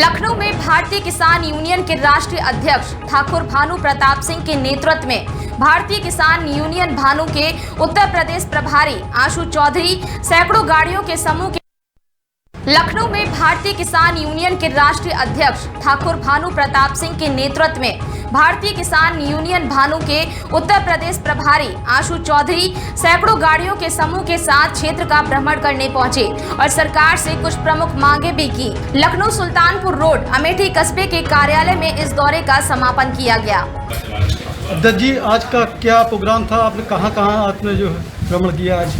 लखनऊ में भारतीय किसान यूनियन के राष्ट्रीय अध्यक्ष ठाकुर भानु प्रताप सिंह के नेतृत्व में भारतीय किसान यूनियन भानु के उत्तर प्रदेश प्रभारी आशु चौधरी सैकड़ों गाड़ियों के समूह के लखनऊ में भारतीय किसान यूनियन के राष्ट्रीय अध्यक्ष ठाकुर भानु प्रताप सिंह के नेतृत्व में भारतीय किसान यूनियन भानु के उत्तर प्रदेश प्रभारी आशु चौधरी सैकड़ों गाड़ियों के समूह के साथ क्षेत्र का भ्रमण करने पहुंचे और सरकार से कुछ प्रमुख मांगे भी की। लखनऊ सुल्तानपुर रोड अमेठी कस्बे के कार्यालय में इस दौरे का समापन किया गया। अध्यक्ष जी, आज का क्या प्रोग्राम था? आपने कहाँ आपने जो भ्रमण किया आज?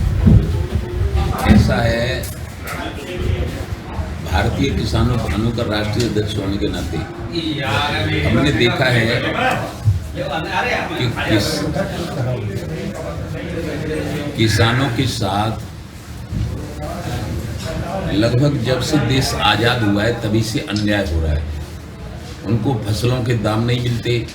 ऐसा है, भारतीय किसानों भानु का राष्ट्रीय अध्यक्ष होने के नाते हमने देखा है कि किसानों के साथ लगभग जब से देश आज़ाद हुआ है तभी से अन्याय हो रहा है। उनको फसलों के दाम नहीं मिलते।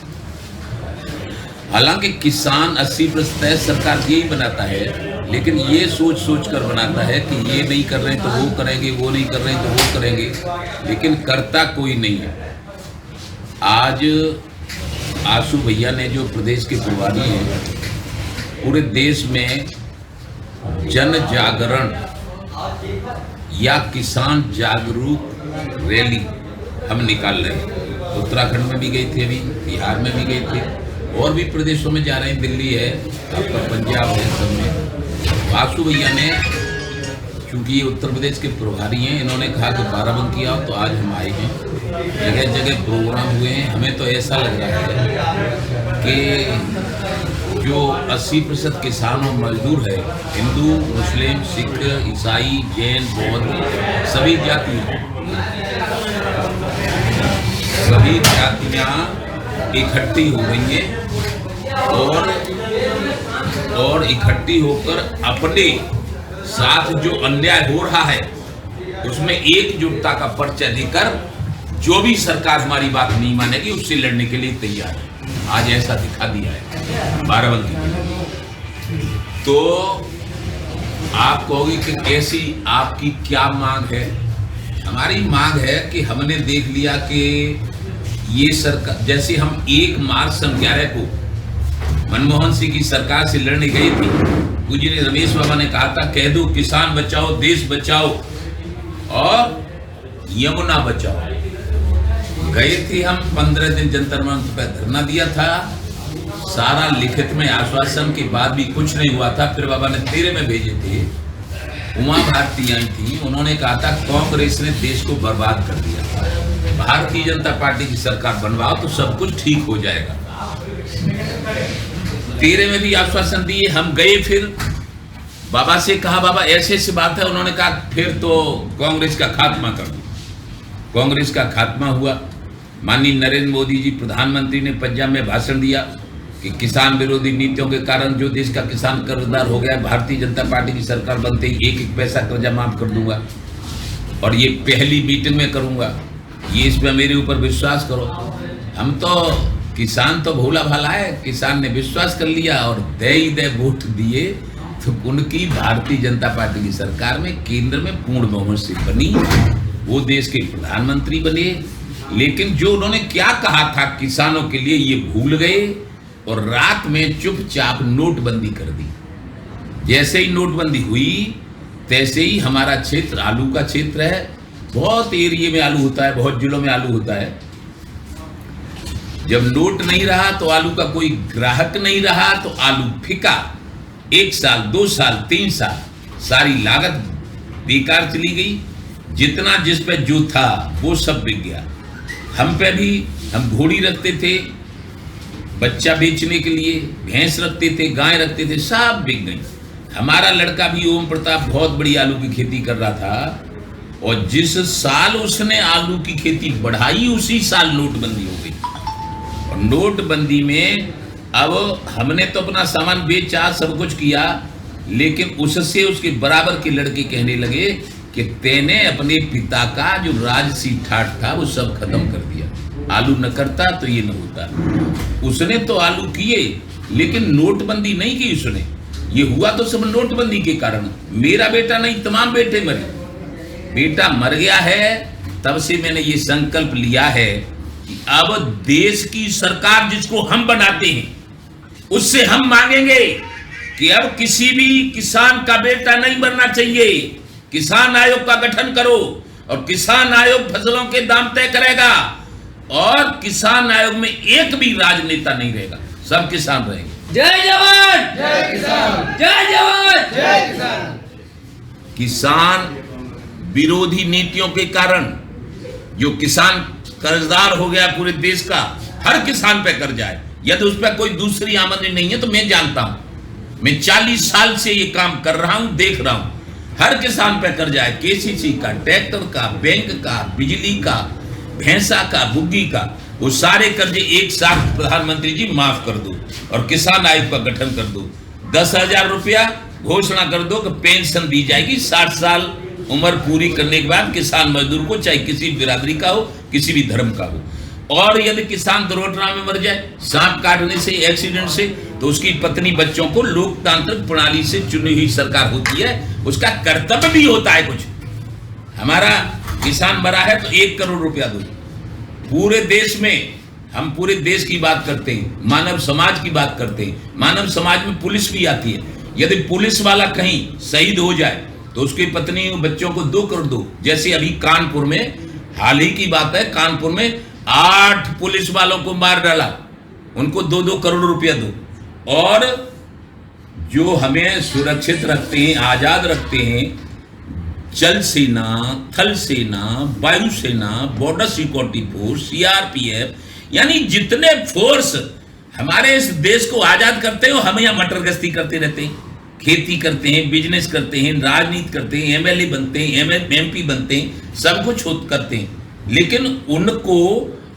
हालांकि किसान 80% सरकार यही बनाता है, लेकिन ये सोच कर बनाता है कि ये नहीं कर रहे तो वो करेंगे, वो नहीं कर रहे तो वो करेंगे, लेकिन करता कोई नहीं है। आज आशु भैया ने जो प्रदेश के प्रभारी हैं, पूरे देश में जन जागरण या किसान जागरूक रैली हम निकाल रहे हैं। उत्तराखंड में भी गए थे, अभी बिहार में भी गए थे, और भी प्रदेशों में जा रहे हैं। दिल्ली है, आपका पंजाब है, सब में। आशु भैया ने, चूँकि ये उत्तर प्रदेश के प्रभारी हैं, इन्होंने कहा कि बाराबंकी आओ, तो आज हम आए हैं। जगह जगह प्रोग्राम हुए हैं। हमें तो ऐसा लग रहा है कि जो 80% किसान और मजदूर है, हिंदू, मुस्लिम, सिख, ईसाई, जैन, बौद्ध, सभी जातियाँ इकट्ठी हो गई हैं और इकट्ठी होकर अपने साथ जो अन्याय हो रहा है उसमें एकजुटता का पर्चा देकर जो भी सरकार हमारी बात नहीं मानेगी उससे लड़ने के लिए तैयार है। आज ऐसा दिखा दिया है बाराबंकी में। तो आप कहोगे कि कैसी, आपकी क्या मांग है? हमारी मांग है कि हमने देख लिया कि ये सरकार, जैसे हम 1 मार्च 2011 को मनमोहन सिंह की सरकार से लड़ने गए थे, पूज्य रमेश बाबा ने कहा था, कह दो किसान बचाओ, देश बचाओ और यमुना बचाओ। गए थे हम, 15 दिन जंतर मंतर पर धरना दिया था। सारा लिखित में आश्वासन के बाद भी कुछ नहीं हुआ था। फिर बाबा ने 13 में भेजे थे, उमा भारती आई थी, उन्होंने कहा था कांग्रेस ने देश को बर्बाद कर दिया, भारतीय जनता पार्टी की सरकार बनवाओ तो सब कुछ ठीक हो जाएगा। 13 में भी आश्वासन दिए। हम गए, फिर बाबा से कहा, बाबा ऐसे बात है। उन्होंने कहा फिर तो कांग्रेस का खात्मा कर दो। कांग्रेस का खात्मा हुआ। माननीय नरेंद्र मोदी जी प्रधानमंत्री ने पंजाब में भाषण दिया कि किसान विरोधी नीतियों के कारण जो देश का किसान कर्जदार हो गया, भारतीय जनता पार्टी की सरकार बनते ही 1-1 पैसा कर्जा माफ कर दूंगा और ये पहली मीटिंग में करूंगा। ये इसमें मेरे ऊपर विश्वास करो। हम तो, किसान तो भोला भाला है, किसान ने विश्वास कर लिया और दे वोट दिए, तो उनकी भारतीय जनता पार्टी की सरकार में केंद्र में पूर्ण बहुमत से बनी, वो देश के प्रधानमंत्री बने। लेकिन जो उन्होंने क्या कहा था किसानों के लिए, ये भूल गए और रात में चुपचाप नोटबंदी कर दी। जैसे ही नोटबंदी हुई तैसे ही हमारा क्षेत्र आलू का क्षेत्र है, बहुत एरिया में आलू होता है, बहुत जिलों में आलू होता है। जब नोट नहीं रहा तो आलू का कोई ग्राहक नहीं रहा, तो आलू फिका। 1 साल, 2 साल, 3 साल सारी लागत बेकार चली गई। जितना जिस पे जो था वो सब बिक गया। हम पे भी, हम घोड़ी रखते थे बच्चा बेचने के लिए, भैंस रखते थे, गाय रखते थे, सब बिक गई। हमारा लड़का भी ओम प्रताप बहुत बड़ी आलू की खेती कर रहा था, और जिस साल उसने आलू की खेती बढ़ाई उसी साल नोटबंदी हो गई। और नोटबंदी में अब हमने तो अपना सामान बेचा, सब कुछ किया, लेकिन उससे उसके बराबर के लड़के कहने लगे कि तेने अपने पिता का जो राजसी ठाठ था वो सब खत्म कर दिया। आलू न करता तो ये न होता। उसने तो आलू किए, लेकिन नोटबंदी नहीं की उसने। ये हुआ तो सब नोटबंदी के कारण। मेरा बेटा नहीं, तमाम बेटे मरे। बेटा मर गया है तब से मैंने ये संकल्प लिया है कि अब देश की सरकार जिसको हम बनाते हैं उससे हम मांगेंगे कि अब किसी भी किसान का बेटा नहीं मरना चाहिए। किसान आयोग का गठन करो और किसान आयोग फसलों के दाम तय करेगा और किसान आयोग में एक भी राजनेता नहीं रहेगा, सब किसान रहेंगे। जय जवान जय किसान, जय जवान जय किसान। किसान विरोधी नीतियों के कारण जो किसान कर्जदार हो गया पूरे देश का, हर किसान पे कर्ज आए, यदि उस पर कोई दूसरी आमदनी नहीं है तो मैं जानता हूं, मैं 40 साल से ये काम कर रहा हूं, देख रहा हूं, हर किसान पे कर्ज आए, केसीसी का, ट्रैक्टर का, बैंक का, बिजली का, भैंसा का, बुग्गी का, वो सारे कर्जे एक साथ प्रधानमंत्री जी माफ कर दो और किसान आयोग का गठन कर दो। 10,000 रुपया घोषणा कर दो कि पेंशन दी जाएगी 60 साल उम्र पूरी करने के बाद किसान मजदूर को, चाहे किसी बिरादरी का हो, किसी भी धर्म का हो। और यदि किसान दुर्घटना में मर जाए, सांप काटने से, एक्सीडेंट से, तो उसकी पत्नी बच्चों को लोकतांत्रिक प्रणाली से चुनी हुई सरकार होती है, उसका कर्तव्य भी होता है कुछ। हमारा किसान मरा है तो 1 करोड़ रुपया दो। पूरे देश में हम पूरे देश की बात करते हैं, मानव समाज की बात करते हैं, मानव समाज में पुलिस भी आती है। यदि पुलिस वाला कहीं शहीद हो जाए तो उसकी पत्नी और बच्चों को 2 करोड़ दो। जैसे अभी कानपुर में, हाल ही की बात है, कानपुर में 8 पुलिस वालों को मार डाला, उनको 2-2 करोड़ रुपया दो। और जो हमें सुरक्षित रखते हैं, आजाद रखते हैं, जल सेना, थल सेना, वायु सेना, बॉर्डर सिक्योरिटी फोर्स, सीआरपीएफ, यानी जितने फोर्स हमारे इस देश को आजाद करते हैं, हम यहाँ मटर गश्ती करते रहते हैं, खेती करते हैं, बिजनेस करते हैं, राजनीति करते हैं, एमएलए बनते हैं, एमपी बनते हैं, सब कुछ करते हैं। लेकिन उनको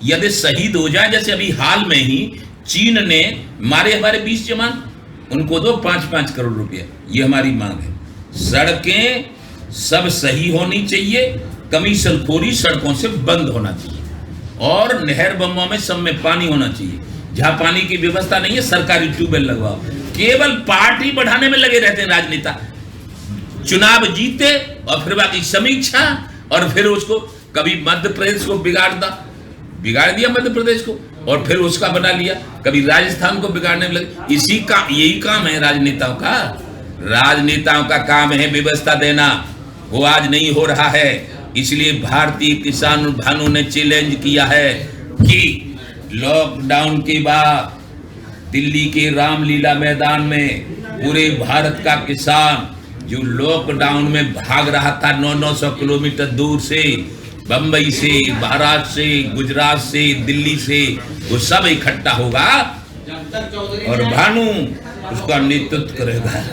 यदि शहीद हो जाए, जैसे अभी हाल में ही चीन ने मारे हमारे 20 जवान, उनको दो 5-5 करोड़ रुपया, ये हमारी मांग है। सड़कें सब सही होनी चाहिए, कमीशनखोरी सड़कों से बंद होना चाहिए और नहर बम्बों में सब में पानी होना चाहिए। जहां पानी की व्यवस्था नहीं है, सरकारी ट्यूबवेल लगवाओ। केवल पार्टी बढ़ाने में लगे रहते हैं राजनेता, चुनाव जीते और फिर बाकी समीक्षा, और फिर उसको कभी मध्य प्रदेश को बिगाड़ दिया मध्य प्रदेश को, और फिर उसका बना लिया, कभी राजस्थान को बिगाड़ने में लगे। यही काम है राजनेताओं का। राजनेताओं का काम है व्यवस्था देना, वो आज नहीं हो रहा है। इसलिए भारतीय किसान भाइयों ने चैलेंज किया है कि लॉकडाउन के बाद दिल्ली के रामलीला मैदान में पूरे भारत का किसान जो लॉकडाउन में भाग रहा था 900 किलोमीटर दूर से, बंबई से, महाराष्ट्र से, गुजरात से, दिल्ली से, वो सब इकट्ठा होगा और भानु उसका नेतृत्व करेगा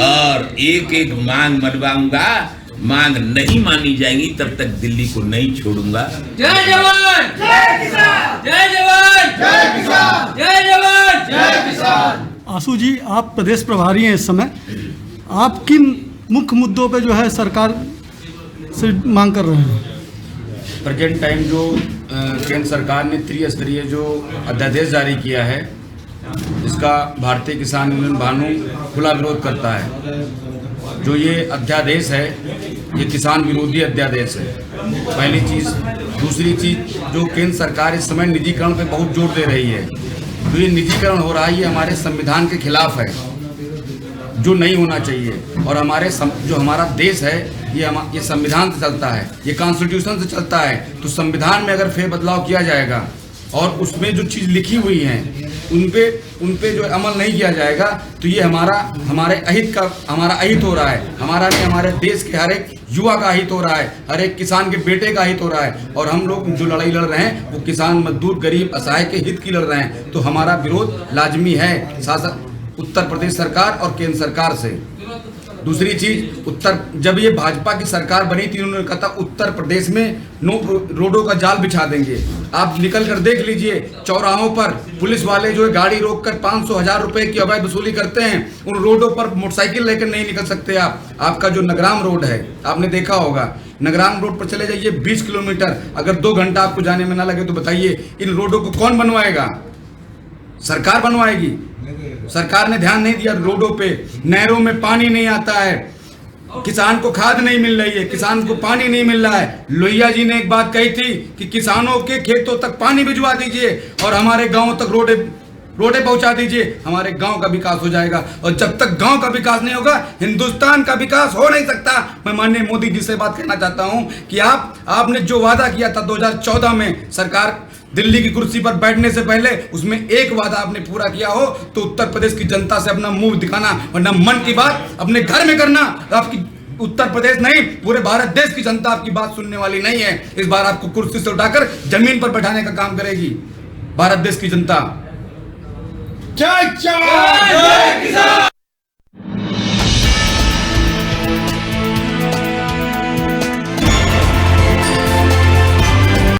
और एक एक मांग मनवाऊंगा। मांग नहीं मानी जाएगी तब तक दिल्ली को नहीं छोड़ूंगा। जय जवान जय किसान, जय जवान जय किसान, जय जवान जय किसान। आशु जी, आप प्रदेश प्रभारी हैं इस समय, आप किन मुख्य मुद्दों पे जो है सरकार से मांग कर रहे हैं? प्रेजेंट टाइम जो केंद्र सरकार ने त्रिस्तरीय जो अध्यादेश जारी किया है, जिसका भारतीय किसान यूनियन भानु खुला विरोध करता है। जो ये अध्यादेश है, ये किसान विरोधी अध्यादेश है, पहली चीज़। दूसरी चीज़, जो केंद्र सरकार इस समय निजीकरण पे बहुत जोर दे रही है, तो ये निजीकरण हो रहा है, ये हमारे संविधान के खिलाफ है, जो नहीं होना चाहिए। और जो हमारा देश है, ये संविधान से चलता है, ये कॉन्स्टिट्यूशन से चलता है। तो संविधान में अगर फेरबदलाव किया जाएगा और उसमें जो चीज़ लिखी हुई हैं उन पे जो अमल नहीं किया जाएगा, तो ये हमारे अहित हो रहा है। हमारा नहीं, हमारे देश के हर एक युवा का हित हो रहा है, हर एक किसान के बेटे का हित हो रहा है। और हम लोग जो लड़ाई लड़ रहे हैं वो किसान, मजदूर, गरीब, असहाय के हित की लड़ रहे हैं। तो हमारा विरोध लाजमी है शासन उत्तर प्रदेश सरकार और केंद्र सरकार से। दूसरी चीज, जब ये भाजपा की सरकार बनी थी, उन्होंने कहा था उत्तर प्रदेश में नो रोडों का जाल बिछा देंगे। आप निकल कर देख लीजिए, चौराहों पर पुलिस वाले जो है गाड़ी रोककर 500,000 रुपए की अवैध वसूली करते हैं। उन रोडों पर मोटरसाइकिल लेकर नहीं निकल सकते आप। आपका जो नगराम रोड है, आपने देखा होगा, नगराम रोड पर चले जाइए 20 किलोमीटर, अगर 2 घंटा आपको जाने में ना लगे तो बताइए इन रोडों को कौन बनवाएगा? सरकार बनवाएगी। सरकार ने ध्यान नहीं दिया रोडों पे, नहरों में पानी नहीं आता है, किसान को खाद नहीं मिल रही है, किसान को पानी नहीं मिल रहा है। लोहिया जी ने एक बात कही थी कि किसानों के खेतों तक पानी भिजवा दीजिए और हमारे गांव तक रोडे पहुंचा दीजिए, हमारे गांव का विकास हो जाएगा। और जब तक गांव का विकास नहीं होगा, हिंदुस्तान का विकास हो नहीं सकता। मैं माननीय मोदी जी से बात कहना चाहता हूं कि आपने जो वादा किया था 2014 में सरकार दिल्ली की कुर्सी पर बैठने से पहले, उसमें एक वादा आपने पूरा किया हो तो उत्तर प्रदेश की जनता से अपना मुंह दिखाना, वरना मन की बात अपने घर में करना। आपकी उत्तर प्रदेश नहीं, पूरे भारत देश की जनता आपकी बात सुनने वाली नहीं है। इस बार आपको कुर्सी से उठाकर जमीन पर बैठाने का काम करेगी भारत देश की जनता। जय जवान जय किसान।